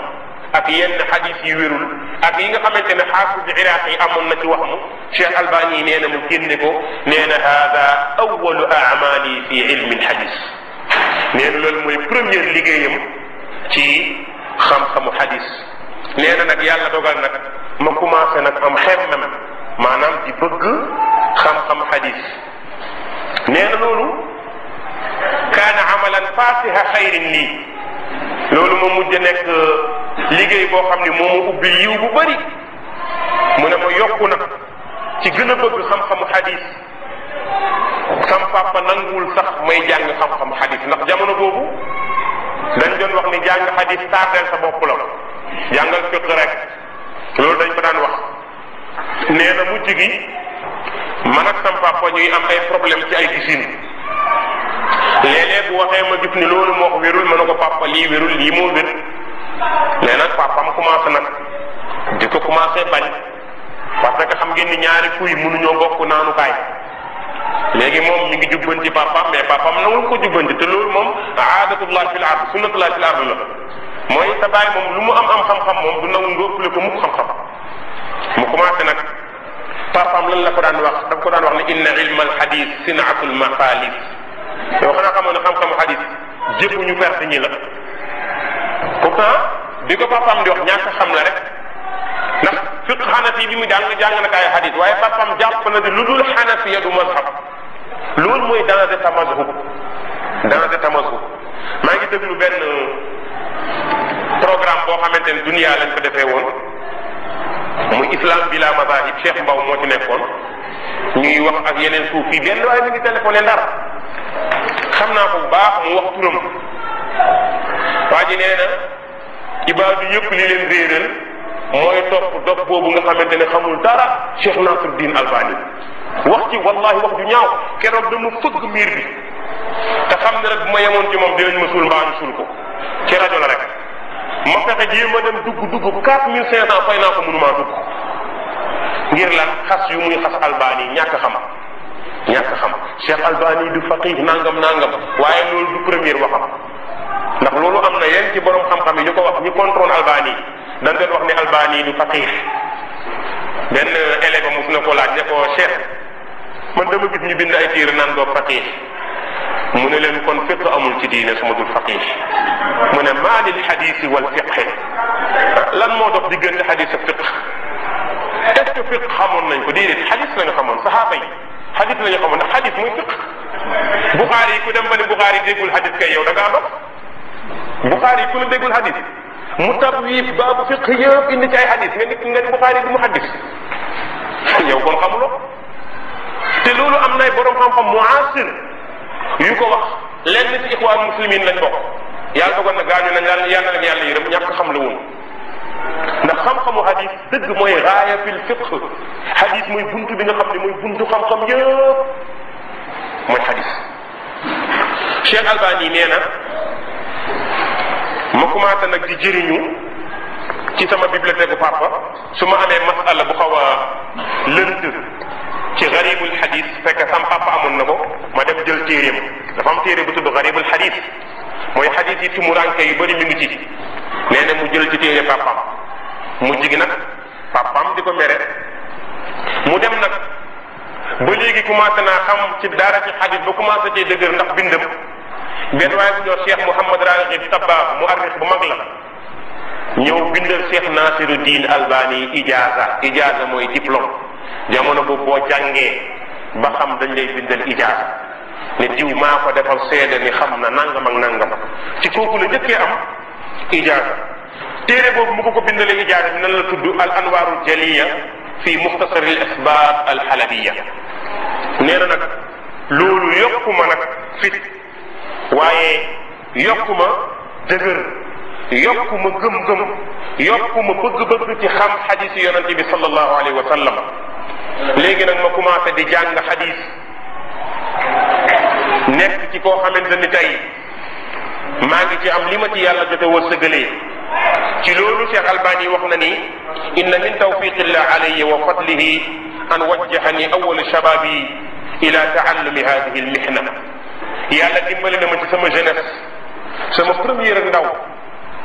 ak yenn xadis yu wérul ak yi nga xamante ne xaafis iraq yi amoon na ci wax mu Cheikh Albani nee na mu génne ko nee na hada awalu amali fi ilmi alxadis. nee na loolu mooy première liggéeyam ci xam-xamu xadis. nee na nag yàlla dogal nag ma commencé nag am xemmem maanaam di bëgg xam-xam xadis. nee na loolu kaana amalan fasiha xayrin lii loolu ma mujj nekk liggéey boo xam ne moo ma ubbi yiw bu bëri. mu ne ma yokku nag ci gën a bëgg xam-xamu xadis. sam papa nanguwul sax may jàng xam-xamu xadis ndax jamono boobu dañ doon wax ni jàng xadis tardeel sa bopp la jàngal fiq rek loolu dañ ko daan wax. nee na mujj gi man ak sam papa ñuy am ay problème ci ay gisin léeg-léeg bu waxee ma gis ni loolu moo ko wérul ma ne ko papa lii wérul lii moo wér. mais nag papam commencé nag di ko commencé bañ parce que xam ngeen ni ñaari kuy mënuñoo bokk naanukaay. léegi moom mi ngi jubbanti papam mais papam nawul ko jubbanti te loolu moom aadatullah fil ard sunnatullah fil ard la mooy sa baay moom lu mu am xam-xam moom du nangu nga ëppale ko mukk xam-xam. mu commencé nag papam lan la ko daan wax daf ko daan wax ne inna ilma alxadis sinaatul maqaalis. yow xanaa xamoon ne xam-xamu xadis jëpp ñu perte ñi la. pourtant bi ko papam di wax ñàkk xam la rek ndax fiq xanafi bi mu jàng na kaay xadis waaye papam jàpp na di lu dul xanafiya du mazhab. loolu mooy danger tamazhub maa ngi déglu benn programme boo xamante ne dunia lañ ko defee woon muy islam bila mazahib Cheikh Mbaw moo ci nekkoon ñuy wax ak yeneen suuf yi benn waaye mi ngi téléphoné ndar xam naa ko bu baax mu wax turam waa ji nee na ibaadu yëpp li leen réeral mooy topp dox boobu nga xamante ne xamul dara Cheikh Nasruddin Albani wax ci wallahi wax ju ñaaw keroog dama fëgg miir bi te xam ne rek bu ma yemoon ci moom dinañ ma suul mbaa ñu suul ko ci rajo la rek ma fexe jéem a dem dugg 4500 fay naa ko mënumaa dugg ngir lan xas yu muy xas Albani ñàkk xam Cheikh Albani du faqih nangam waaye loolu du première waxam ndax loolu am na yenn ci borom xam-xam yi ñu ko wax ñu contrôle Albani dañ doon wax ne Albani du faqih. benn élève mos na ko laaj ne ko Cheikh man dama gis ñu bind ay téere naan doo faqih mu ne leen kon fiq amul ci diine su ma dul faqih mu ne maa lil xadisi wal fiqhi lan moo dox diggante xadis ak fiq est-ce que fiq xamoon nañ ko déedéet xadis la ñu xamoon saxaaba yi xadis la ñu xamoon ndax xadis mooy fiq. Buxaari yi ku dem ba ne Buxaari déggul xadis kay yow da ngaa dox Buxaari yi ku la déggul xadis mu tabwiib baabu fiq yëpp indi ci ay xadis nga nit nga ni Buxaari du mu xadis yow kon xamuloo te loolu am nay borom xam-xam muasir yu ko wax lenn ci ixwaan muslimin lañ bokk yàlla dogal na gaañu nañ yàlla leen yàlla yërëm ñàkk xam la woon ndax xam-xamu xadis dëgg mooy raaya fil fiq xadis mooy buntu bi nga xam ne mooy buntu xam-xam yëpp mooy xadis. Cheikh Albani nee na ma commencé nag di jëriñu ci sama bibliothèque papa su ma amee masala bu xaw a lënt ci garibul xadis fekk sam papa amoon na ko ma dem jël téeréem am téere bu tudd garibul xadis mooy xadis yi tumuranke yu bëri mi ngi ci. nee na mu jël ci téere papam mu jigi nag papam di ko mere mu dem nag ba léegi commencé naa xam ci dara ci xadis ba commencé cee dëgër ndax bindam benn waaye bu ñëw Cheikh Mouhamad Raghib Tabba mu arrix bu mag la ñëw bindal Cheikh Nasiruddin Albani ijaza mooy diplôme jamono boobu boo jàngee ba xam dañ lay bindal ijaza ne diw maa ko defal seede ni xam na nangam ak nangam ci kooku la njëkkee am ijaza téere boobu mu ko bindalee ijaza bi nan la tudd al anwarul jaliya fi muxtasar al isbat al halabiya nee na nag loolu yokkuma nag fit waaye yokkuma dëgër yokkuma gëm-gëm yokkuma bëgg-bëgg ci xam xadis yi yonente bi sallallahu alayhi wa sallam léegi nag ma commencé di jàng xadis nekk ci koo xamante ni tey maa ngi ci am li ma ci yàlla jote wërsëgalee ci loolu Cheikh Albani wax na ni inna min tawfiqillah alayya wa fadlihi an wajjahani awwal shababi ila taallumi hadihi almihna yàlla dimbali na ma ci sama jeunesse sama première ndaw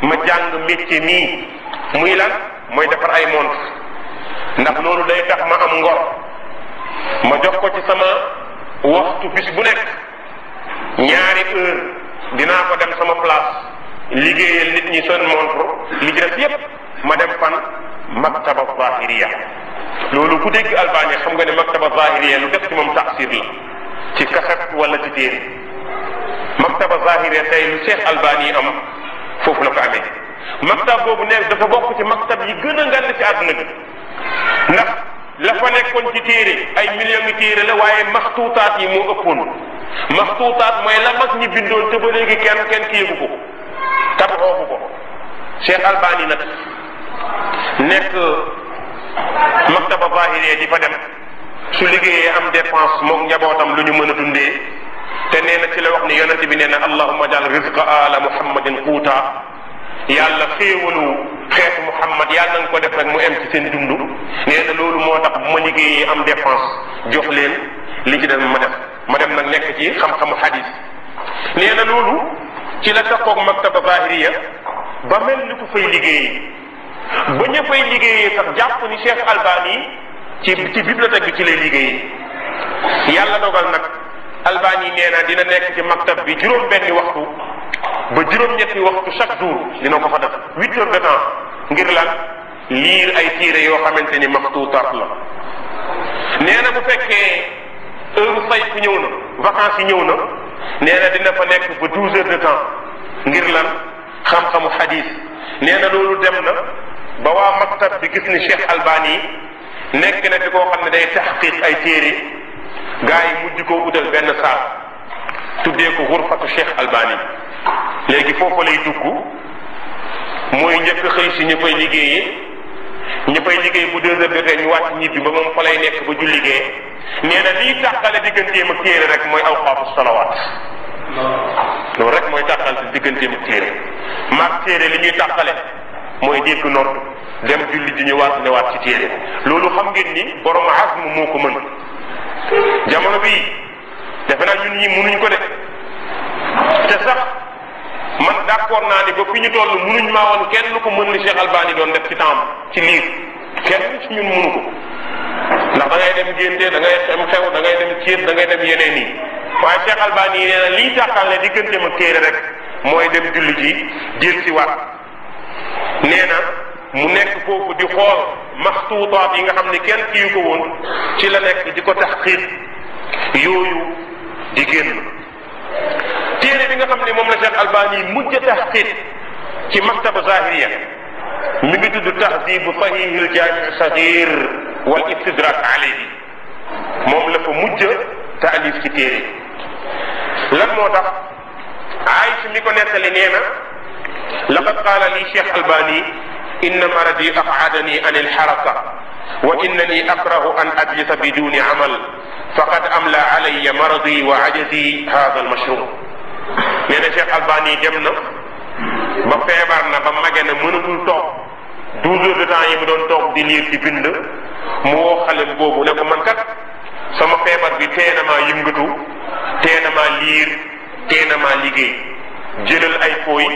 ma jàng métier nii muy lan mooy defar ay montre ndax loolu day tax ma am ngor ma jox ko ci sama waxtu bis bu nekk ñaari heure dinaa ko dem sama place liggéeyal nit ñi seen montre li ci des yépp ma dem fan maktaba zahiriya loolu ku dégg Albani xam nga ne maktaba zahiriya lu def ci moom taxsir la ci kaset wala ci téere maktaba zahiriya tey lu Cheikh Albani am foofu la ko amee maktab boobu nekk dafa bokk ci maktab yi gën a ngand ci àdduna bi ndax la fa nekkoon ci téere ay millions yi téere la waaye maxtuutaat yi moo ëppoon maxtuutaat mooy la mag ñi bindoon te ba léegi kenn ki yëgu ko tabaxoogu ko Cheikh Albani nag nekk maktaba zahiriya di fa dem su liggéeyee am dépense moom njabootam lu ñu mën a dundee te nee na ci la wax ni yonente bi nee na allahumma jal rizqa ala muhammadin quuta yàlla xéewalu xeetu muhammad yàlla nañ ko def rek mu em ci seen dund nee na loolu moo tax bu ma liggéeyee am dépense jox leen li ci dem ma dem nag nekk ci xam-xamu hadis nee na loolu ci la takkoog maktaba zahiriya ba mel ni ku fay liggéeyee ba ña fay liggéeyee sax jàpp ni Cheikh Albani ci bibliothèque bi ci lay liggéeyee yàlla dogal nag Albani nee na dina nekk ci maktab bi juróom-benni waxtu ba juróom-ñetti waxtu chaque jour dina ko fa def 8 heures de temps ngir lan liir ay téere yoo xamante ni maxtuutaat la nee na bu fekkee heure sayf ñëw na vacances yi ñëw na nee na dina fa nekk ba 12 heures de temps ngir lan xam-xamu hadis nee na loolu dem na ba waa maktab bi gis ni Cheikh Albani nekk na fi koo xam ne day taxqiq ay téere gaa yi mujj koo utal benn saal tuddee ko xurfatu Cheikh Albani léegi foofu lay dugg mooy njëkk xëy si ñu fay liggéeyee ñu fay liggéey bu 2 heures de temps ñu wàcc ñibbi ba moom fa lay nekk ba julligee nee na liy tàqale digganteem ak téere rek mooy awqaafu salawaat loolu rek mooy tàqal si digganteem ak téere maag téere li ñuy tàqale mooy dégg nodd dem julli ji ñëwaat newaat ci téere loolu xam ngeen ni borom azm moo ko mën jamono bii defe naa ñun ñi mënuñ ko de te sax man d'accord naa ni ba fi ñu toll mënuñ maa woon kenn lu ko mën li Cheikh Albani doon def ci temps ci liir kenn ci ñun mënu ko ndax da ngay dem génte da ngay dem xew da ngay dem ciit da ngay dem yeneen yi waaye Cheikh Albani nee na lii tàqal ne digganteem ak téere rek mooy dem julli ji jël si waat nee na mu nekk foofu di xool maxtuutaat yi nga xam ne kenn kiyu ko woon ci la nekk di ko taxqiq yooyu di génn téere bi nga xam ne moom la Cheikh Albani mujj a taxqiq ci maktaba zahiriya mi ngi tudd tahdibu sahih al jami saghir wal istidrak alayhi moom la fa mujj taalif ci téere lan moo tax Aïcha mi ko nettali nee na laqad qaala li Cheikh Albani inna maradi aq'adani an alxaraka wa innani akrahu an ajlisa biduni amal faqad amla alayya maradi wa ajazi hada almashru nee na Cheikh Albani dem na ba feebar na ba mage na mënatul toog 12 heures de temps yi mu doon toog di liir di bind mu woo xale boobu ne ko man kat sama feebar bi tee na maa yëngatu tee na maa liir teena maa liggéey jëlal ay fooy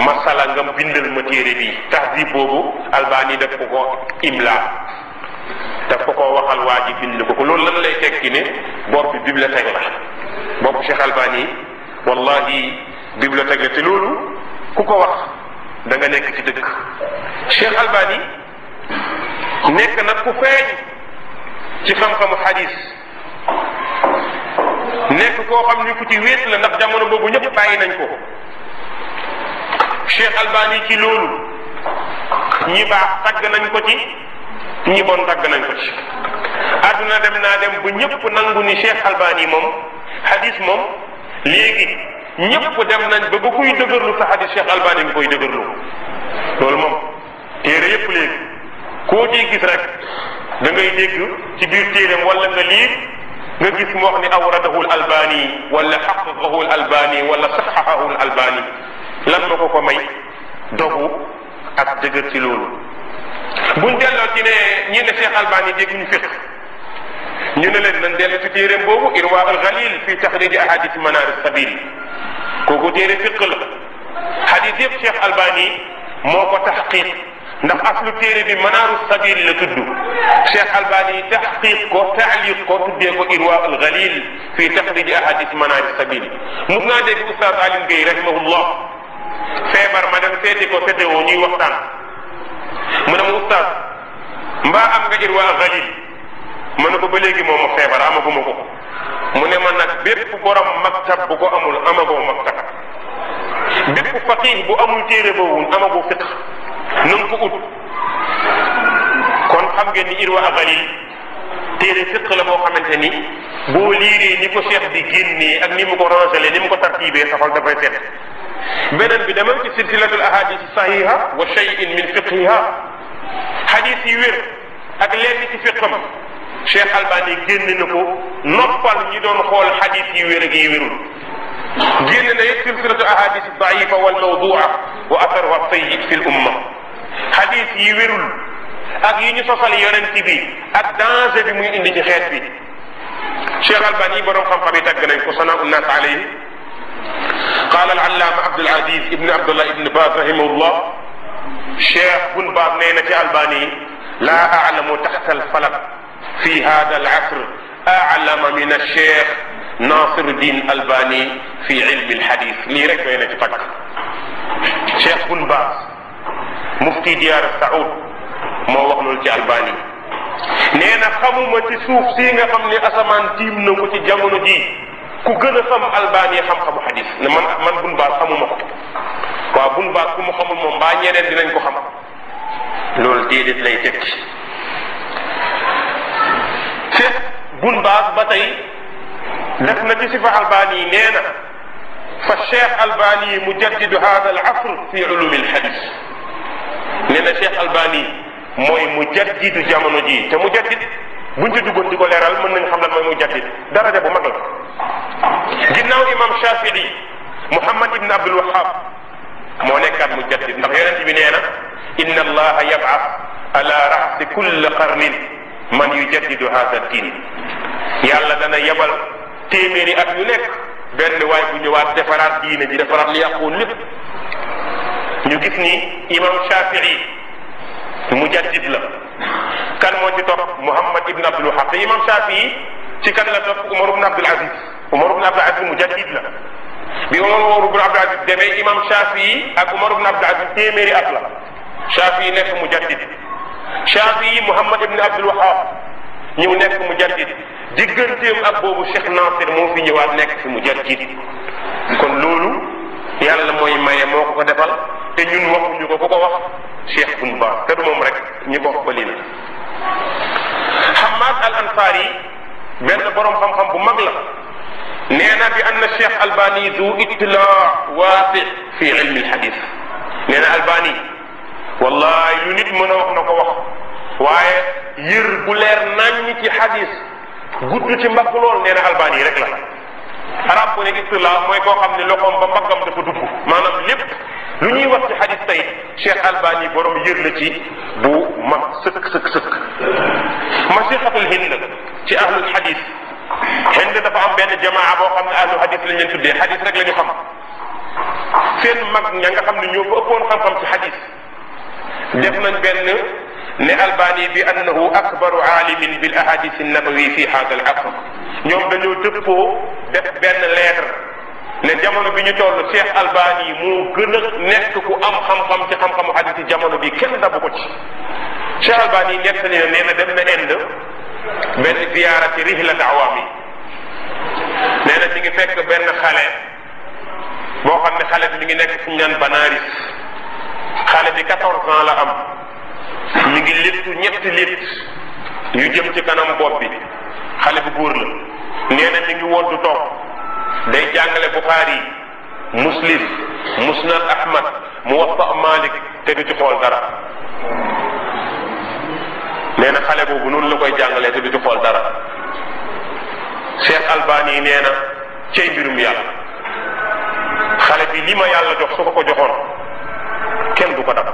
masala nga bindal ma téere bi tahdib boobu Albani daf ko ko imla daf ko ko waxal waa ji bind ko loolu lan lay tekki ne bopp bi bibliothèque la bopp Cheikh Albani wallahi bibliothèque la te loolu ku ko wax da nga nekk ci dëkk Cheikh Albani nekk nag ku feeñ ci xam-xamu xadis nekk koo xam ni ku ci wéet la ndax jamono boobu ñëpp bàyyi nañ ko Cheikh Albani ci loolu ñi baax tagg nañ ko ci ñi bon tagg nañ ko ci àdduna dem naa dem bu ñëpp nangu ni Cheikh Albani moom xadis moom léegi ñëpp dem nañ ba ba kuy dëgërlu sa xadis Cheikh Albani nga koy dëgërlu loolu moom téere yëpp léegi koo ciy gis rek da ngay dégg ci biir téereem wala nga liir nga gis mu wax ni awradahu al Albani wala xaqaqahu al Albani wala saxaxahu al Albani lan ma ko may dogu ak dëgër ci loolu buñ delloo ci ne ñi ne Cheikh Albani dégguñu fiq ñu ne leen nan dellu ci téeréem boobu irwa al ghalil fi taxrij ahadith manar sabil kooku téere fiq la hadith yëpp Cheikh Albani moo ko taxqiq ndax aslu téere bi manaaru sabil la tudd Cheikh Albani taxqiq ko taaliq ko tuddee ko irwa al ghalil fi taxrij ahadith manar sabil mus naa dégg oustaz Alioune Gueye rahimahullah feebar ma dem seeti ko fétéo ñuy waxtaan mu ne ma oustaz mbaa am nga irwa al ghalil ma ne ko ba léegi moom ma feebar amaguma ko mu ne ma nag bépp borom maktab bu ko amul amagoo maktab bépp faqih bu amul téere boobu amagoo fiq na nga ko ut kon xam ngeen ni irwa al ghalil téere fiq la boo xamante ni boo liiree ni ko cheikh bi génnee ak ni mu ko rangele ni mu ko tartibee saxal dafay seet beneen bi demal ci silsilatul ahadith sahiha wa shay'in min fiqhiha hadith yi wér ak lenn ci fiqam Cheikh Albani génn na ko noppal ñi doon xool hadith yi wér ak yi wérul génn na it silsilatu ahadith daifa wal mawdua wa atharuha sayyi fi l umma hadith yi wérul ak yi ñu sosal yonent bi ak danger bi muy indi ci xeet bi Cheikh Albani borom xam-xam yi tagg nañ ko sanaa unnaas alayhi قال العلامة عبد العزيز ابن عبد الله ابن باز رحمه الله شيخ بن باز نينا في ألباني لا أعلم تحت الفلك في هذا العصر أعلم من الشيخ ناصر الدين الباني في علم الحديث لي رك نينا في فك شيخ بن باز مفتي ديار السعود ما وخلول في ألباني نينا خموما ci suuf si nga xam ni asamaan tiim na ko ci jamono ji ku gën a xam Albani xam-xamu xadis ne man bun baas xamuma ko waaw bun baas ku mu xamul moom mbaa ñeneen dinañ ko xam loolu déedéet lay tekki Cheikh bun baas ba tey def na ci sifa Albani nee na fa Cheikh Albani mujaddidu hada al asr fi ulumi al xadis nee na Cheikh Albani mooy mujaddidu jamono ji te mujaddid buñ ci duggoon di ko leeral mën nañ xam lan mooy mujaddid daraja bu mag la ginnaaw imam Shafii Muhammad ibn Abdul Wahhab moo nekkaat mujaddid ndax yonent bi nee na inna allaha yab'ath ala ra'si kulli qarnin man yujaddidu hada din yàlla dana yebal téeméeri at yu nekk benn waay bu ñëwaat defaraat diine ji defaraat li yàquwoon lépp ñu gis ni imam Shafii mujaddid la kan moo ci topp Muhammad ibn Abdul Wahhab te imam Shafii ci kan la topp Umar ibn Abdul Aziz Umar ibn Abdul Aziz mujaddid la bi Umar ibn Abdul Aziz demee imam Shafii ak Umar ibn Abdul Aziz téeméeri at la Shafii nekk mujaddid Shafii Muhammad ibn Abdul Wahhab ñëw nekk mujaddid digganteem ak boobu Cheikh Nasir moo fi ñëwaat nekk fi mujaddid kon loolu yàlla mooy maye moo ko ko defal te ñun waxuñu ko ku ko wax Cheikh Bun Baaz te du moom rek ñu ko wax ba lii la Hamad al Ansari benn borom xam-xam bu mag la nee na bi anna Cheikh Albani du ittila waasi fi ilmi alhadis nee na Albani wallahi lu nit mën a wax na ko wax waaye yër bu leer naññ ci hadis gudd ci mbagg lool nee na Albani rek la arab bu ne ittila mooy koo xam ne loxoom ba mbaggam dafa dugg maanaam lépp lu ñuy wax ci hadis tey Cheikh Albani borom yër la ci bu mag sëkk masiixatul Hind ci ahlul hadis Hind dafa am benn jamaa boo xam ne ahlu hadis lañ leen tuddee hadis rek la ñu xam seen mag ña nga xam ne ñoo ko ëppoon xam-xam ci hadis def nañ benn ne Albani bi annahu akbaru aalimin bil ahadis an-nabawi fi hada al asr ñoom dañoo dëppoo def benn lettre ne jamono bi ñu toll Cheikh Albani moo gën a nekk ku am xam-xam ci xam-xamu hadis ci jamono bi kenn dabu ko ci. Cheikh Albani nettali na nee na dem na Inde benn ziyaara ci rihlat awaami nee na mi ngi fekk benn xale boo xam ne xale bi mi ngi nekk fu ñu naan Banaris xale bi 14 ans la am mi ngi léttu ñetti létt yu jëm ci kanam bopp bi xale bu góor la nee na mi ngi woddu toog day jàngale Bukhari Muslim Musnad Ahmad Muwatta Malik te du ci xool dara nee na xale boobu noonu la koy jàngalee te du ci xool dara Cheikh Albani nee na cey mbirum yàlla xale bi li ma yàlla jox su ko joxoon kenn du ko dab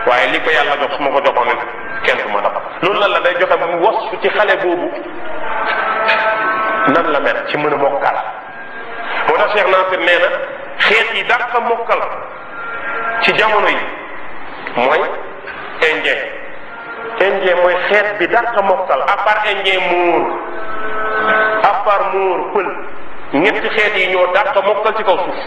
waaye li ko yàlla jox su ma ko joxoon kenn du ma dab loolu lan la day joxe mu wasfu ci xale boobu nan la mel ci mën a mokkal moo tax Cheikh Nasir nee na xeet yi dàq mokkal ci jamono yi mooy indien mooy xeet bi dàq mokkal à part indien muur à part muur pël ñetti xeet yi ñoo dàq mokkal ci kaw suuf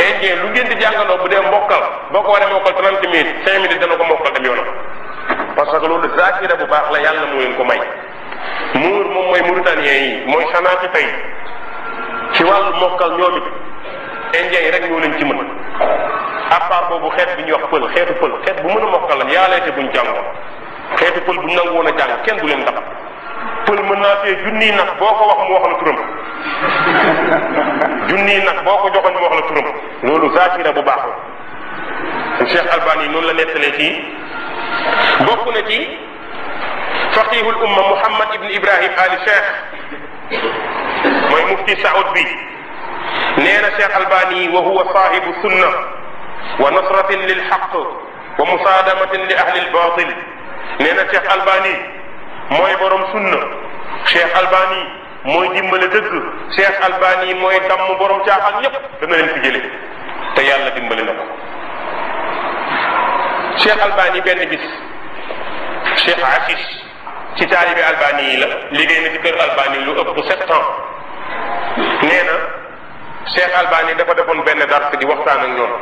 indien lu ngeen di jàngaloo bu dee mokkal boo ko waree mokkal 30 minutes 5 minutes dana ko mokkal dem yoonam parce que loolu zakira bu baax la yàlla moo leen ko may. muur moom mooy mauritanien yi mooy sanaati tey ci wàllu mokkal ñoom it indien yi rek ñoo leen ci mën à part boobu xeet bi ñuy wax pël xeetu pël xeet bu mën a mokkal lañ yaa layte buñ jàngoon xeetu pël bu nangu woon a jàng kenn du leen dab pël mën naa fee junniy nag boo ko wax mu wax la turam junniy nag boo ko joxoon mu wax la turam loolu zakira bu baax la Cheikh Albani noonu la nettalee ci bokk na ci faqihul umma Muhammad ibn Ibrahim Ali Cheikh mooy mufti Saoud bi nee na Cheikh Albani wa huwa sahibu sunna wa nasratin lil haqq wa musaadamatin li ahli al batil nee na Cheikh Albani mooy borom sunna Cheikh Albani mooy dimbale dëgg Cheikh Albani mooy damm borom caaxaan ñëpp dana leen fi jële te yàlla dimbale na ko Cheikh Albani benn bis Cheikh Assis ci taalibe Albani yi la liggéey na ci kër Albani lu ëpp 7 ans nee na Cheikh Albani dafa defoon benn dars di waxtaan ak ñoom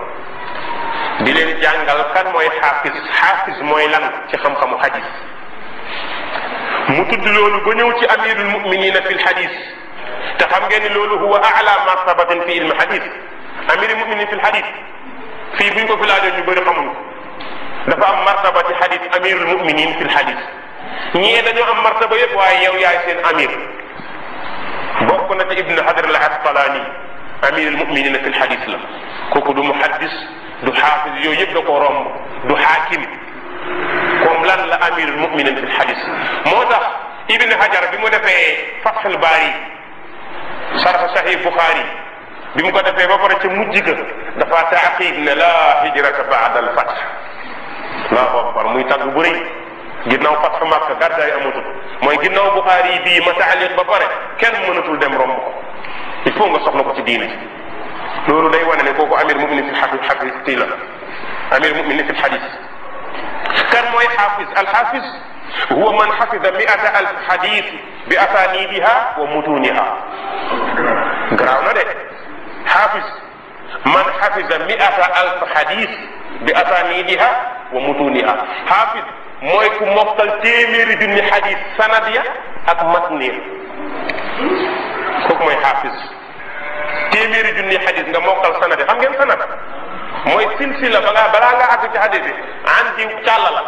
di leen jàngal kan mooy xaafis mooy lan ci xam-xamu xadis mu tudd loolu ba ñëw ci amirul muminina fi lxadis te xam ngeen ni loolu huwa ala martabatin fi ilmi xadis amirul muminin fi lxadis fii buñ ko fi laajoon ñu bëri xamuñ ko dafa am martaba ci xadis amirul muminin fi lxadis ñii dañoo am martaba yëpp waaye yow yaay seen amir bokk na ci ibn Hajar al Asqalani amirul muminina fi lxadis la kooku du muhaddis du xaafis yooyu yëpp da ko romb du xaakim comme lan la amirul muminin fi lxadis moo tax ibn Hajar bi mu defee Fathul Baari sarh Sahih Bukhari bi mu ko defee ba pare ca mujj ga dafa taaqib ne laa hijrata baada al fath Allahu akbar muy tàgg bu rëy ginnaaw Fathu Makka gàddaay amatul mooy ginnaaw Bukhari bii ma taaliq ba pare kenn mënatul dem romb ko il faut nga soxla ko ci diine ji loolu day wane ne kooku amir muminin fi lxadis tii la amir muminin fi lxadis kan mooy xaafis alxaafis huwa man xafida 100,000 xadis bi asanidiha wa mutuniha garaaw na de xaafis man xafida 100,000 xadis bi asanidiha wa mutuniha xaafis mooy ku mokkal téeméeri junni xadis sanad ya ak matniya kooku mooy xaafis téeméeri junni xadis nga mokkal sanad ya xam ngeen sanad mooy silsila balaa nga àgg ci xadis bi an di càlla la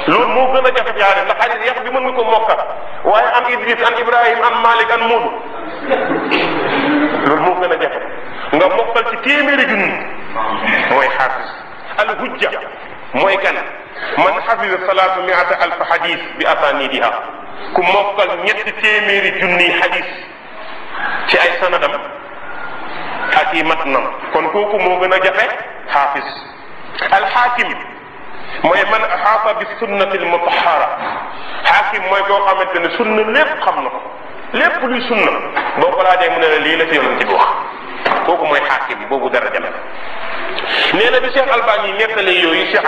loolu moo gën a jafe ci xadis ndax xadis yàq bi mën nga ko mokkal waaye an Idris an Ibrahim an Malik an Moodu loolu moo gën a jafe nga mokkal ci téeméeri junni mooy xaafis al hujja mooy kan man xafisa 300,000 xadis bi asanidiha ku mokkal ñetti téeméeri junni xadis ci ay sanadam ak i matnam kon kooku moo gën a jafe xaafis alxaakim mooy man axaata bi sunnati almutahara xaakim mooy koo xamante ne sunna lépp xam na ko lépp luy sunna boo ko laajee mu ne la lii la ci yonent bi wax kooku mooy xaakim boobu daraja la nee na bi Cheikh Albani nettali yooyu Cheikh